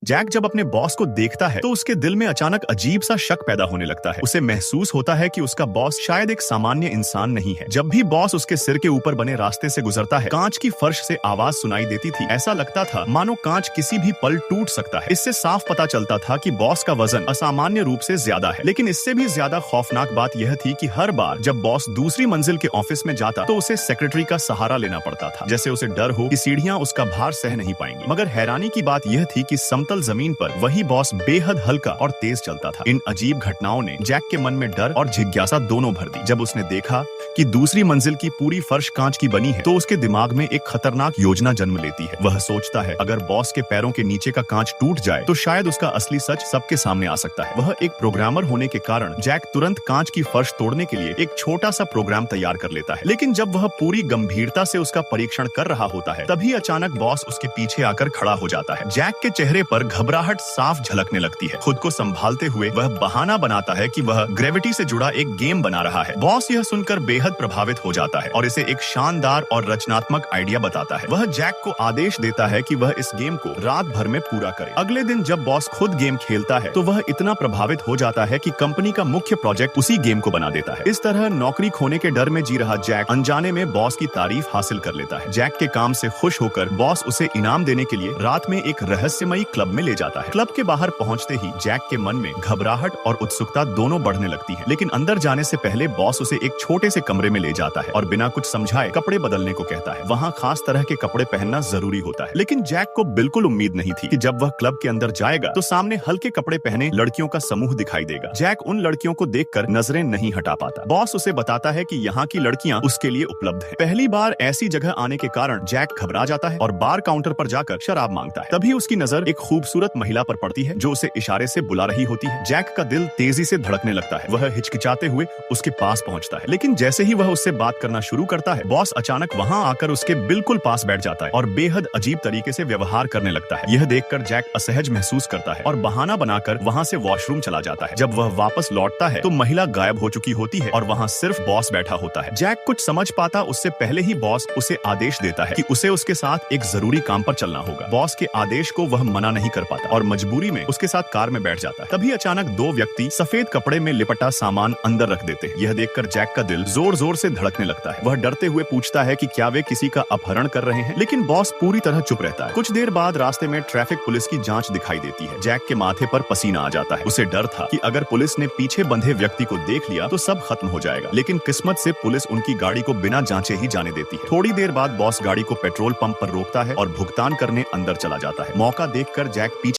Jack जब अपने boss को देखता है तो उसके दिल में अचानक अजीब सा शक पैदा होने लगता है। उसे महसूस होता है कि उसका बॉस शायद एक सामान्य इंसान नहीं है। जब भी बॉस उसके सिर के ऊपर बने रास्ते से गुजरता है, कांच की फर्श से आवाज सुनाई देती थी। ऐसा लगता था मानो कांच किसी भी पल टूट सकता है। इससे साफ पता चलता था कि बॉस का वजन असामान्य रूप से ज्यादा है। लेकिन इससे भी ज्यादा खौफनाक बात यह थी कि हर बार जब बॉस दूसरी मंजिल के ऑफिस में जाता तो उसे सेक्रेटरी का सहारा लेना पड़ता था, जैसे उसे डर हो कि सीढ़ियां उसका भार सह नहीं पाएंगी। मगर हैरानी की बात यह थी कि समतल जमीन पर वही बॉस बेहद हल्का और तेज चलता था। इन अजीब घटनाओं ने जैक के मन में डर और जिज्ञासा दोनों भर दी। जब उसने देखा कि दूसरी मंजिल की पूरी फर्श कांच की बनी है तो उसके दिमाग में एक खतरनाक योजना जन्म लेती है। वह सोचता है अगर बॉस के पैरों के नीचे का कांच टूट जाए तो शायद उसका असली सच सबके सामने आ सकता है। वह एक प्रोग्रामर होने के कारण जैक तुरंत कांच की फर्श तोड़ने के लिए एक छोटा सा प्रोग्राम तैयार कर लेता है। लेकिन जब वह पूरी गंभीरता से उसका परीक्षण कर रहा होता है तभी अचानक बॉस उसके पीछे आकर खड़ा हो जाता है। जैक के चेहरे पर घबराहट साफ झलकने लगती है। खुद को संभालते हुए वह बहाना बनाता है कि वह ग्रेविटी से जुड़ा एक गेम बना रहा है। बॉस यह सुनकर बेहद प्रभावित हो जाता है और इसे एक शानदार और रचनात्मक आइडिया बताता है। वह जैक को आदेश देता है कि वह इस गेम को रात भर में पूरा करे। अगले दिन जब बॉस खुद गेम खेलता है तो वह इतना प्रभावित हो जाता है कि कंपनी का मुख्य प्रोजेक्ट उसी गेम को बना देता है। इस तरह नौकरी खोने के डर में जी रहा जैक अनजाने में बॉस की तारीफ हासिल कर लेता है। जैक के काम से खुश होकर बॉस उसे इनाम देने के लिए रात में एक रहस्यमयी क्लब में ले जाता है। क्लब के बाहर पहुंचते ही जैक के मन में घबराहट और उत्सुकता दोनों बढ़ने लगती है। लेकिन अंदर जाने से पहले बॉस उसे एक छोटे से कमरे में ले जाता है और बिना कुछ समझाए कपड़े बदलने को कहता है। वहाँ खास तरह के कपड़े पहनना जरूरी होता है। लेकिन जैक को बिल्कुल उम्मीद नहीं थी कि जब वह क्लब के अंदर जाएगा तो सामने हल्के कपड़े पहने लड़कियों का समूह दिखाई देगा। जैक उन लड़कियों को देखकर नजरें नहीं हटा पाता। बॉस उसे बताता है कि यहाँ की लड़कियाँ उसके लिए उपलब्ध है। पहली बार ऐसी जगह आने के कारण जैक घबरा जाता है और बार काउंटर पर जाकर शराब मांगता है। तभी उसकी नजर एक खूबसूरत महिला पर पड़ती है जो उसे इशारे से बुला रही होती है। जैक का दिल तेजी से धड़कने लगता है। वह हिचकिचाते हुए उसके पास पहुंचता है। लेकिन जैसे ही वह उससे बात करना शुरू करता है बॉस अचानक वहां आकर उसके बिल्कुल पास बैठ जाता है और बेहद अजीब तरीके से व्यवहार करने लगता है। यह देखकर जैक असहज महसूस करता है और बहाना बनाकर वहां से वॉशरूम चला जाता है। जब वह वापस लौटता है तो महिला गायब हो चुकी होती है और वहां सिर्फ बॉस बैठा होता है। जैक कुछ समझ पाता उससे पहले ही बॉस उसे आदेश देता है कि उसे उसके साथ एक जरूरी काम पर चलना होगा। बॉस के आदेश को वह मना नहीं कर पाता और मजबूरी में उसके साथ कार में बैठ जाता है। तभी अचानक दो व्यक्ति सफेद कपड़े में लिपटा सामान अंदर रख देते हैं। यह देखकर जैक का दिल जोर जोर से धड़कने लगता है। वह डरते हुए पूछता है कि क्या वे किसी का अपहरण कर रहे हैं, लेकिन बॉस पूरी तरह चुप रहता है। कुछ देर बाद रास्ते में ट्रैफिक पुलिस की जांच दिखाई देती है। जैक के माथे पर पसीना आ जाता है। उसे डर था कि अगर पुलिस ने पीछे बंधे व्यक्ति को देख लिया तो सब खत्म हो जाएगा, लेकिन किस्मत से पुलिस उनकी गाड़ी को बिना जांचे ही जाने देती है। थोड़ी देर बाद बॉस गाड़ी को पेट्रोल पंप पर रोकता है और भुगतान करने अंदर चला जाता है। मौका देखकर जैक पीछे